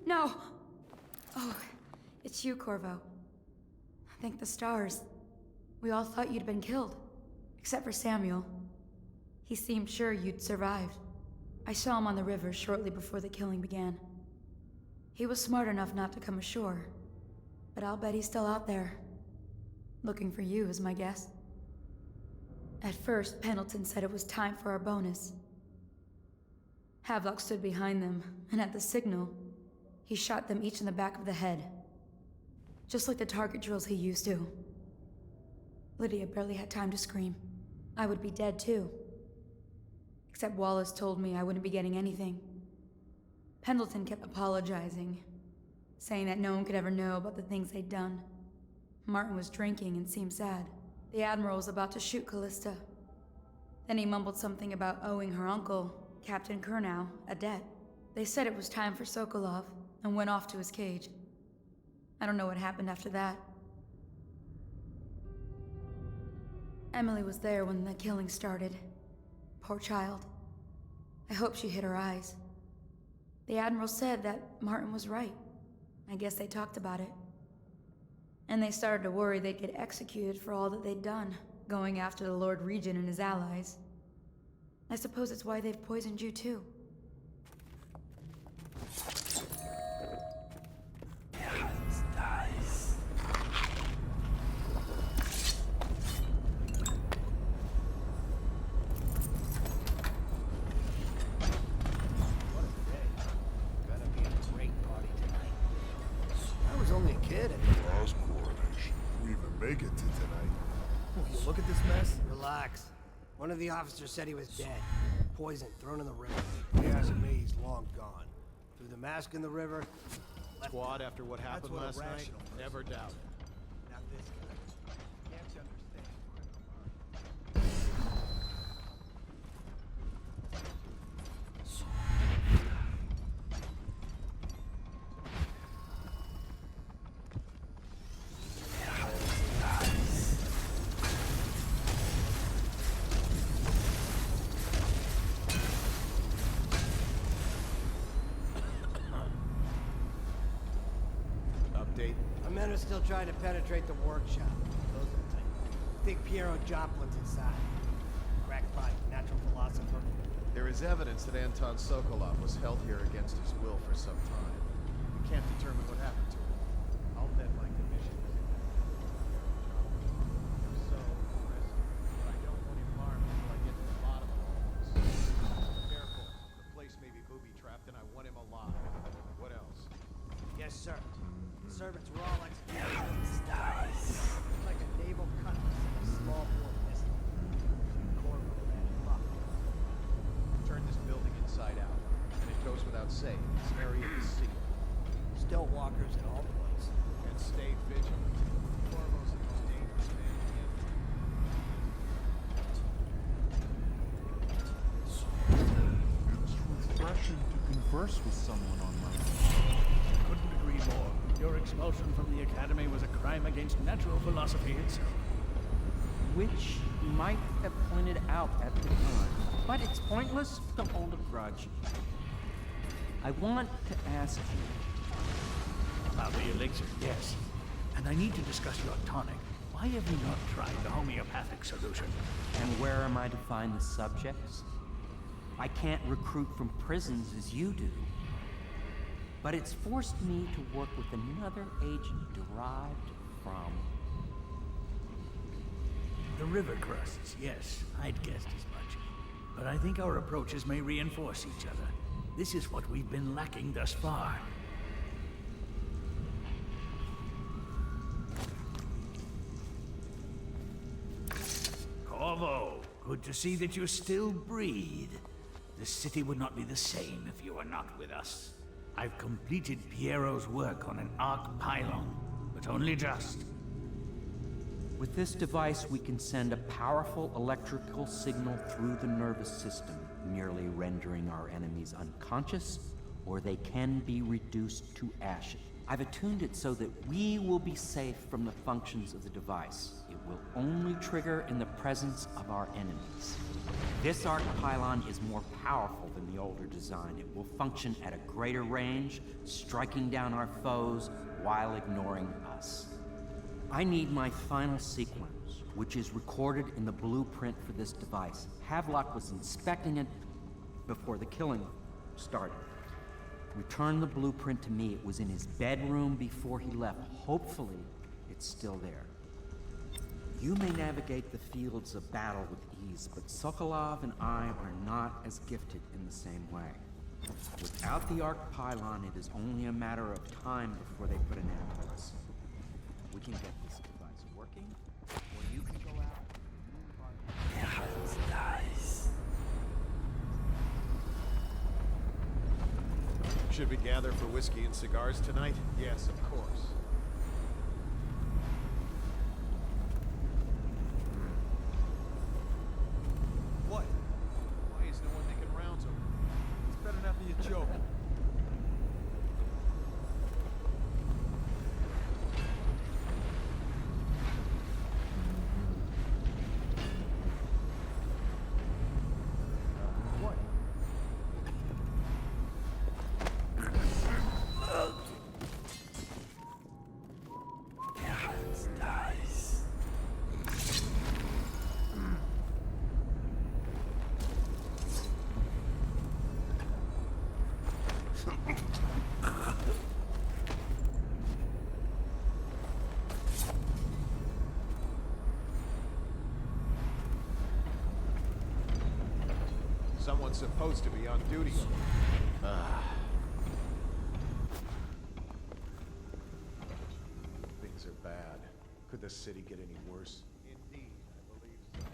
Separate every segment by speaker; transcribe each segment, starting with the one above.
Speaker 1: No! Oh, it's you, Corvo. Thank the stars. We all thought you'd been killed. Except for Samuel. He seemed sure you'd survived. I saw him on the river shortly before the killing began. He was smart enough not to come ashore. But I'll bet he's still out there. Looking for you, is my guess. At first, Pendleton said it was time for our bonus. Havelock stood behind them, and at the signal, he shot them each in the back of the head. Just like the target drills he used to. Lydia barely had time to scream. I would be dead too. Except Wallace told me I wouldn't be getting anything. Pendleton kept apologizing, saying that no one could ever know about the things they'd done. Martin was drinking and seemed sad. The Admiral was about to shoot Callista. Then he mumbled something about owing her uncle, Captain Kurnow, a debt. They said it was time for Sokolov, and went off to his cage. I don't know what happened after that. Emily was there when the killing started. Poor child. I hope she hid her eyes. The Admiral said that Martin was right. I guess they talked about it. And they started to worry they'd get executed for all that they'd done, going after the Lord Regent and his allies. I suppose it's why they've poisoned you too.
Speaker 2: One of the officers said he was dead. Poisoned, thrown in the river. He hasn't me, he's long gone. Threw the mask in the river.
Speaker 3: Squad, after what happened last night, never doubt it.
Speaker 2: Not this guy. Can't you understand? Men are still trying to penetrate the workshop. Those are tight. I think Piero Joplin's inside. Crackpot, natural philosopher.
Speaker 3: There is evidence that Anton Sokolov was held here against his will for some time. We can't determine what happened to him. I'll bet my commission is in that. So aggressive, but I don't want him harmed until I get to the bottom of all this. Careful. The place may be booby-trapped and I want him alive. What else?
Speaker 2: Yes, sir. Servants were all executed. Like a naval cutlass and a small bore pistol. Corvo ran him up.
Speaker 3: Turn this building inside out, and it goes without saying, this area is secret.
Speaker 2: Still walkers at all points.
Speaker 3: And stay vigilant. Corvo's the most dangerous man in
Speaker 4: It's refreshing to converse with someone on my own.
Speaker 5: Couldn't agree more. Your expulsion from the Academy was a crime against natural philosophy itself.
Speaker 6: Which you might have pointed out at the time. But it's pointless to hold a grudge. I want to ask you...
Speaker 5: About the elixir, yes. And I need to discuss your tonic. Why have you not tried the homeopathic solution?
Speaker 6: And where am I to find the subjects? I can't recruit from prisons as you do. But it's forced me to work with another agent derived from...
Speaker 5: The river crusts, yes. I'd guessed as much. But I think our approaches may reinforce each other. This is what we've been lacking thus far. Corvo, good to see that you still breathe. The city would not be the same if you were not with us. I've completed Piero's work on an arc pylon, but only just.
Speaker 6: With this device, we can send a powerful electrical signal through the nervous system, merely rendering our enemies unconscious, or they can be reduced to ashes. I've attuned it so that we will be safe from the functions of the device. It will only trigger in the presence of our enemies. This arc pylon is more powerful than the older design. It will function at a greater range, striking down our foes while ignoring us. I need my final sequence, which is recorded in the blueprint for this device. Havelock was inspecting it before the killing started. Return the blueprint to me. It was in his bedroom before he left. Hopefully, it's still there. You may navigate the fields of battle with ease, but Sokolov and I are not as gifted in the same way. Without the arc pylon, it is only a matter of time before they put an end to us. We can get this device working, or you can go out and move our...
Speaker 3: Should we gather for whiskey and cigars tonight? Yes, of course. What? Why is no one making rounds over here? This better not be a joke. What? Someone's supposed to be on duty. Things are bad. Could the city get any worse? Indeed, I believe so.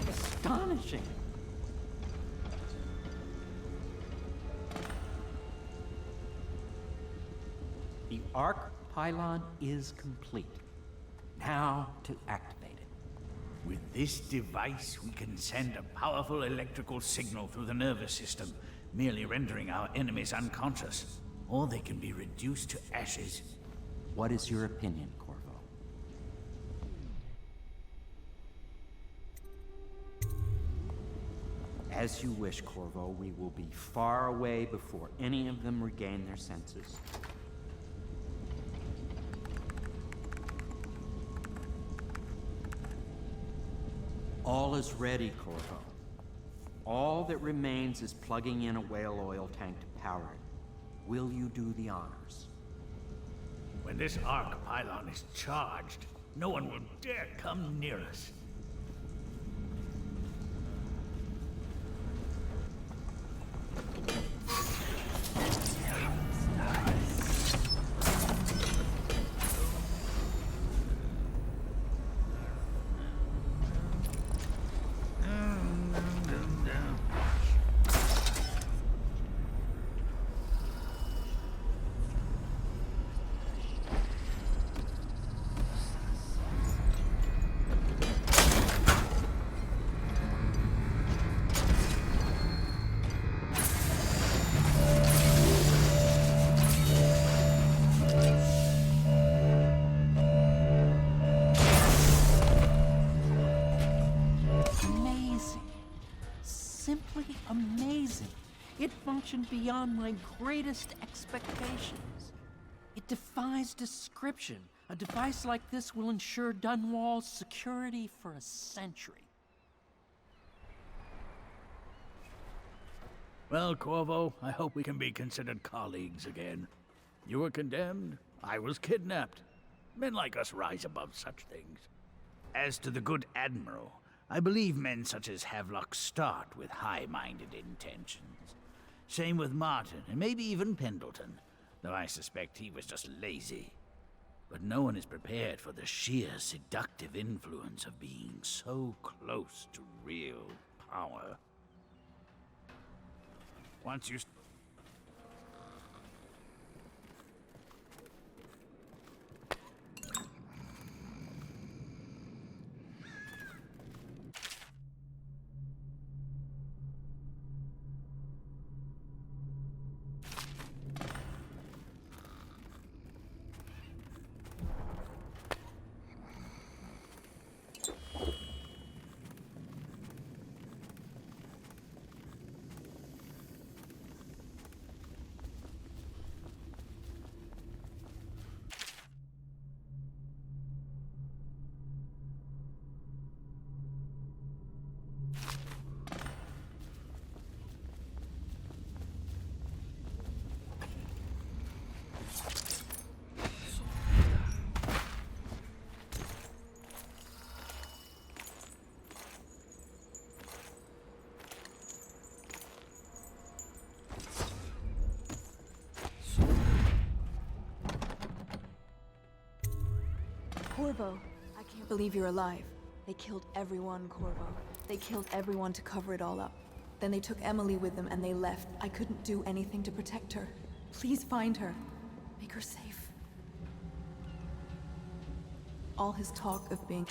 Speaker 6: Astonishing! The arc pylon is complete. Now to activate it.
Speaker 5: With this device, we can send a powerful electrical signal through the nervous system, merely rendering our enemies unconscious, or they can be reduced to ashes.
Speaker 6: What is your opinion, Corvo? As you wish, Corvo. We will be far away before any of them regain their senses. All is ready, Corvo. All that remains is plugging in a whale oil tank to power it. Will you do the honors?
Speaker 5: When this arc pylon is charged, no one will dare come near us.
Speaker 6: Amazing. It functioned beyond my greatest expectations. It defies description. A device like this will ensure Dunwall's security for a century.
Speaker 5: Well, Corvo, I hope we can be considered colleagues again. You were condemned, I was kidnapped. Men like us rise above such things. As to the good Admiral, I believe men such as Havelock start with high-minded intentions. Same with Martin, and maybe even Pendleton, though I suspect he was just lazy. But no one is prepared for the sheer seductive influence of being so close to real power. Once you...
Speaker 7: Corvo, I can't believe you're alive. They killed everyone, Corvo. They killed everyone to cover it all up. Then they took Emily with them and they left. I couldn't do anything to protect her. Please find her. Make her safe. All his talk of being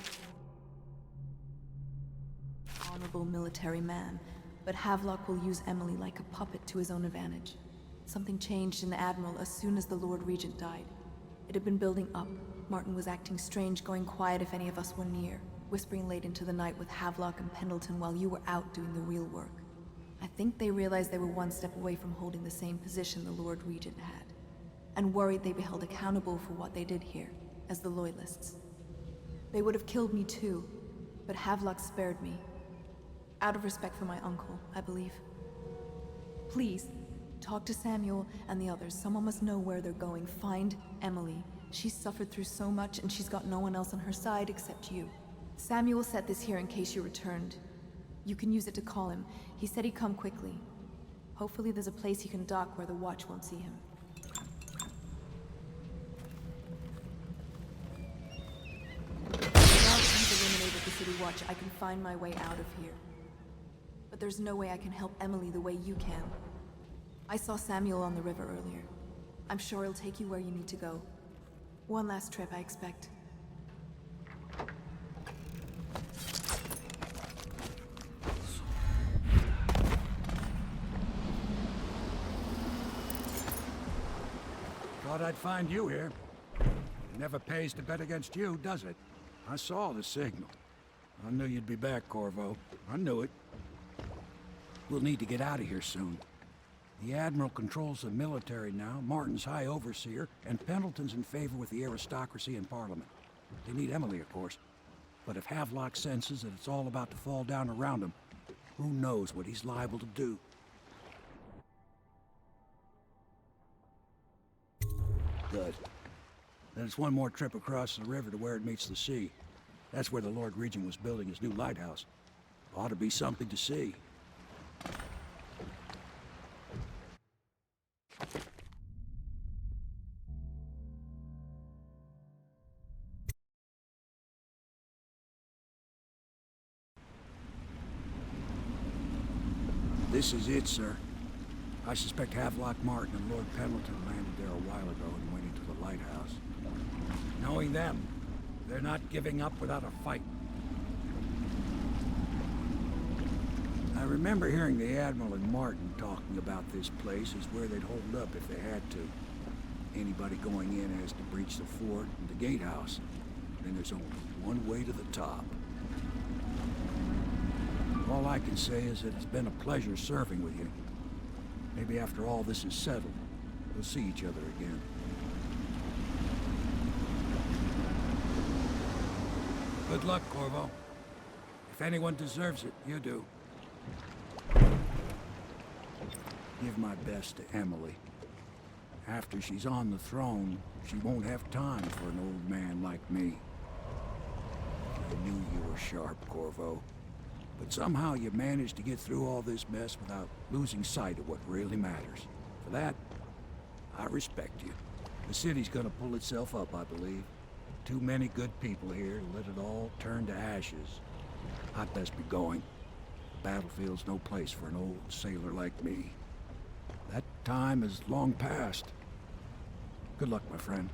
Speaker 7: an honorable military man, but Havelock will use Emily like a puppet to his own advantage. Something changed in the Admiral as soon as the Lord Regent died. It had been building up. Martin was acting strange, going quiet if any of us were near, whispering late into the night with Havelock and Pendleton while you were out doing the real work. I think they realized they were one step away from holding the same position the Lord Regent had, and worried they'd be held accountable for what they did here, as the Loyalists. They would have killed me too, but Havelock spared me. Out of respect for my uncle, I believe. Please, talk to Samuel and the others. Someone must know where they're going. Find Emily. She's suffered through so much, and she's got no one else on her side except you. Samuel set this here in case you returned. You can use it to call him. He said he'd come quickly. Hopefully there's a place he can dock where the Watch won't see him. Now he's eliminated the City Watch, I can find my way out of here. But there's no way I can help Emily the way you can. I saw Samuel on the river earlier. I'm sure he'll take you where you need to go. One last trip, I expect.
Speaker 8: Thought I'd find you here. It never pays to bet against you, does it? I saw the signal. I knew you'd be back, Corvo. I knew it. We'll need to get out of here soon. The Admiral controls the military now, Martin's High Overseer, and Pendleton's in favor with the aristocracy and Parliament. They need Emily, of course. But if Havelock senses that it's all about to fall down around him, who knows what he's liable to do. Good. Then it's one more trip across the river to where it meets the sea. That's where the Lord Regent was building his new lighthouse. Ought to be something to see. This is it, sir. I suspect Havelock, Martin, and Lord Pendleton landed there a while ago and went into the lighthouse. Knowing them, they're not giving up without a fight. I remember hearing the Admiral and Martin talking about this place as where they'd hold up if they had to. Anybody going in has to breach the fort and the gatehouse. Then there's only one way to the top. All I can say is that it's been a pleasure serving with you. Maybe after all this is settled, we'll see each other again. Good luck, Corvo. If anyone deserves it, you do. give my best to Emily. After she's on the throne, she won't have time for an old man like me. I knew you were sharp, Corvo. But somehow you managed to get through all this mess without losing sight of what really matters. For that, I respect you. The city's gonna pull itself up, I believe. Too many good people here to let it all turn to ashes. I'd best be going. Battlefield's no place for an old sailor like me. That time is long past. Good luck, my friend.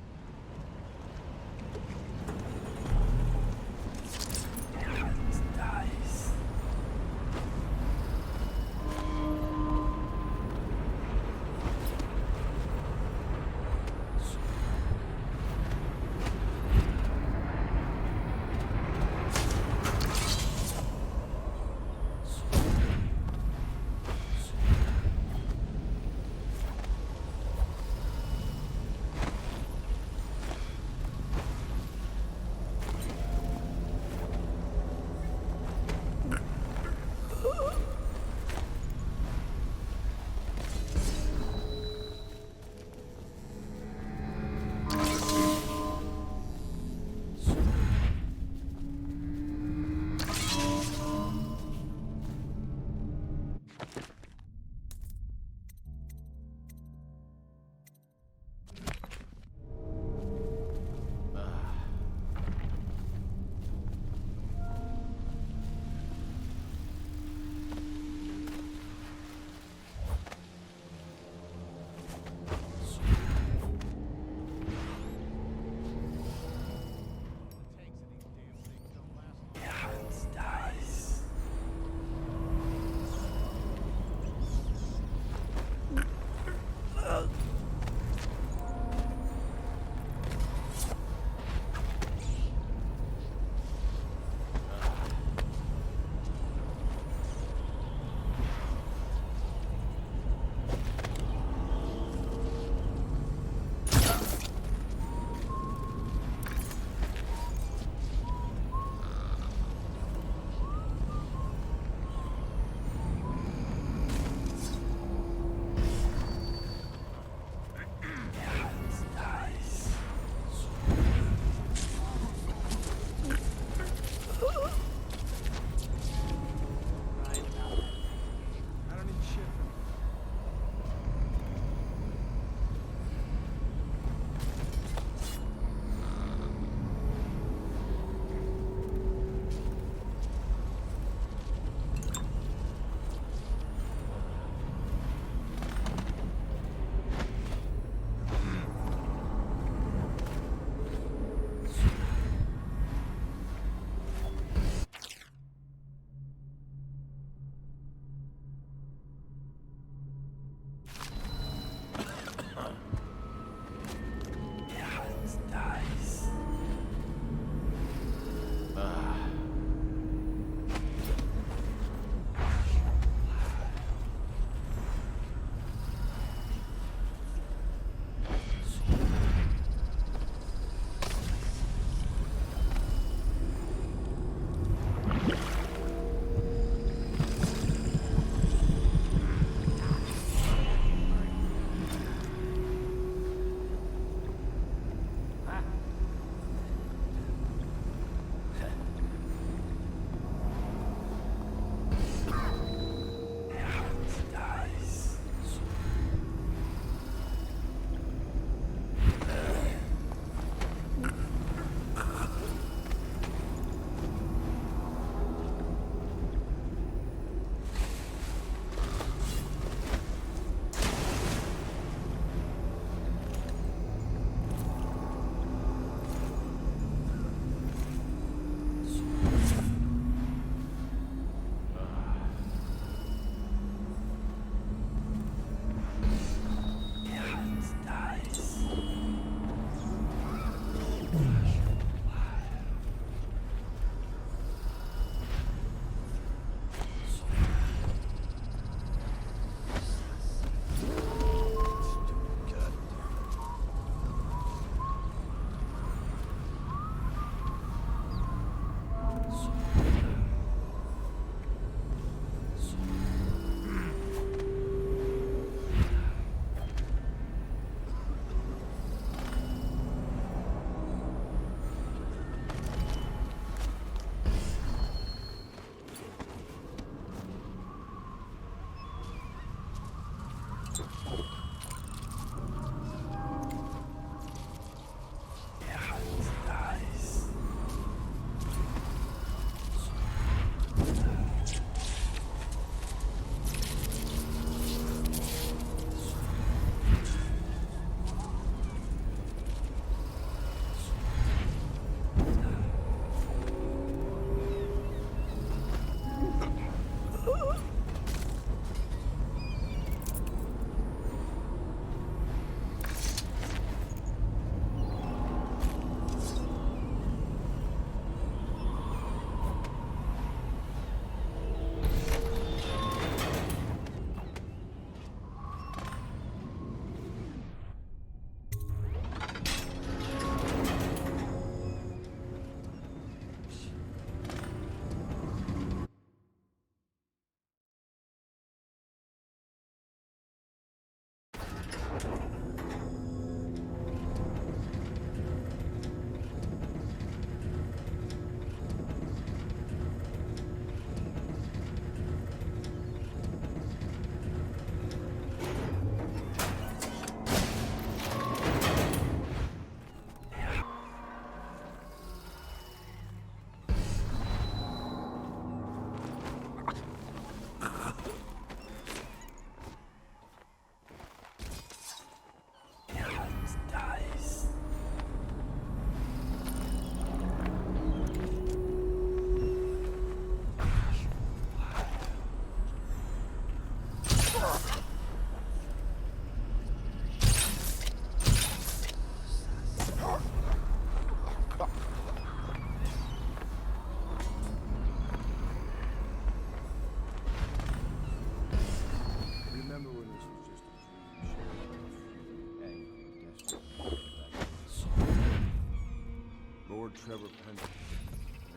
Speaker 9: repentant,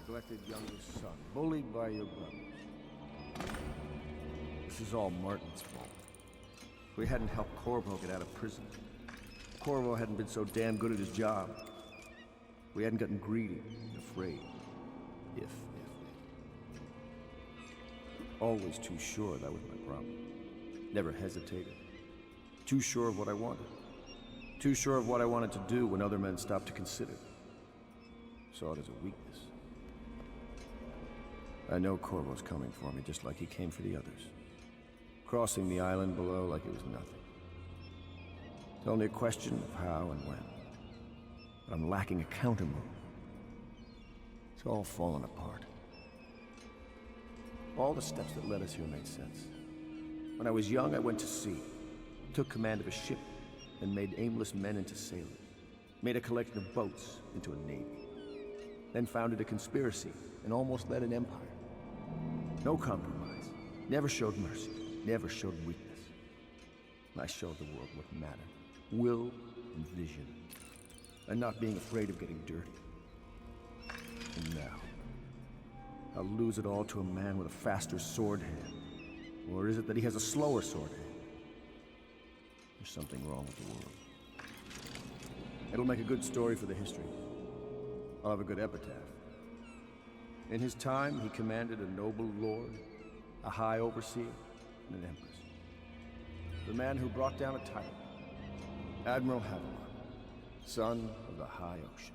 Speaker 9: neglected youngest son, bullied by your brothers. This is all Martin's fault. If we hadn't helped Corvo get out of prison, Corvo hadn't been so damn good at his job. We hadn't gotten greedy and afraid. If. Always too sure, that was my problem. Never hesitated. Too sure of what I wanted. Too sure of what I wanted to do when other men stopped to consider. Saw it as a weakness. I know Corvo's coming for me just like he came for the others. Crossing the island below like it was nothing. It's only a question of how and when. But I'm lacking a countermove. It's all fallen apart. All the steps that led us here made sense. When I was young, I went to sea, took command of a ship, and made aimless men into sailors. Made a collection of boats into a navy. Then founded a conspiracy and almost led an empire. No compromise. Never showed mercy. Never showed weakness. I showed the world what mattered. Will and vision. And not being afraid of getting dirty. And now, I'll lose it all to a man with a faster sword hand. Or is it that he has a slower sword hand? There's something wrong with the world. It'll make a good story for the history. I'll have a good epitaph. In his time, he commanded a noble lord, a high overseer, and an empress. The man who brought down a title. Admiral Havelock, son of the high ocean.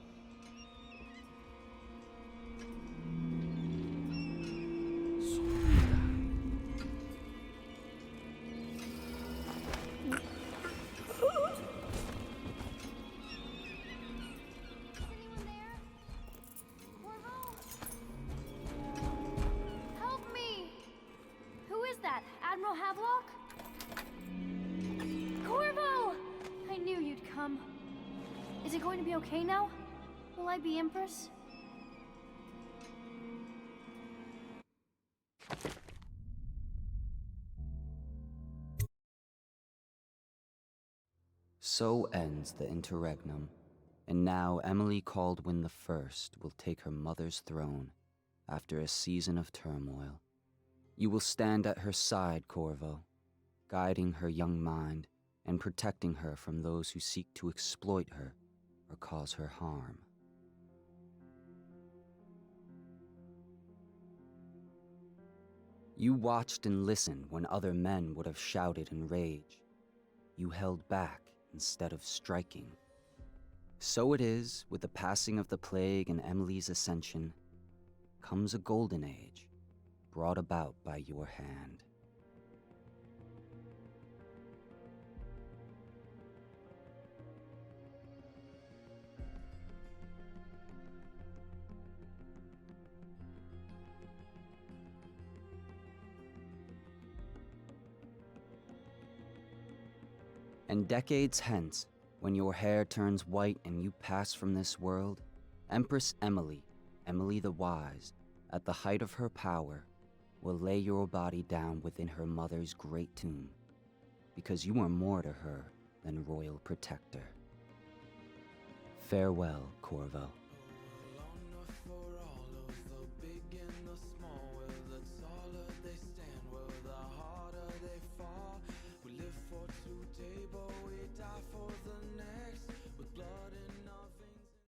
Speaker 10: Admiral Havelock? Corvo! I knew you'd come. Is it going to be okay now? Will I be Empress?
Speaker 11: So ends the interregnum, and now Emily Caldwin the First will take her mother's throne after a season of turmoil. You will stand at her side, Corvo, guiding her young mind and protecting her from those who seek to exploit her or cause her harm. You watched and listened when other men would have shouted in rage. You held back instead of striking. So it is, with the passing of the plague and Emily's ascension, comes a golden age, brought about by your hand. And decades hence, when your hair turns white and you pass from this world, Empress Emily, Emily the Wise, at the height of her power, will lay your body down within her mother's great tomb, because you are more to her than royal protector. Farewell, Corvo.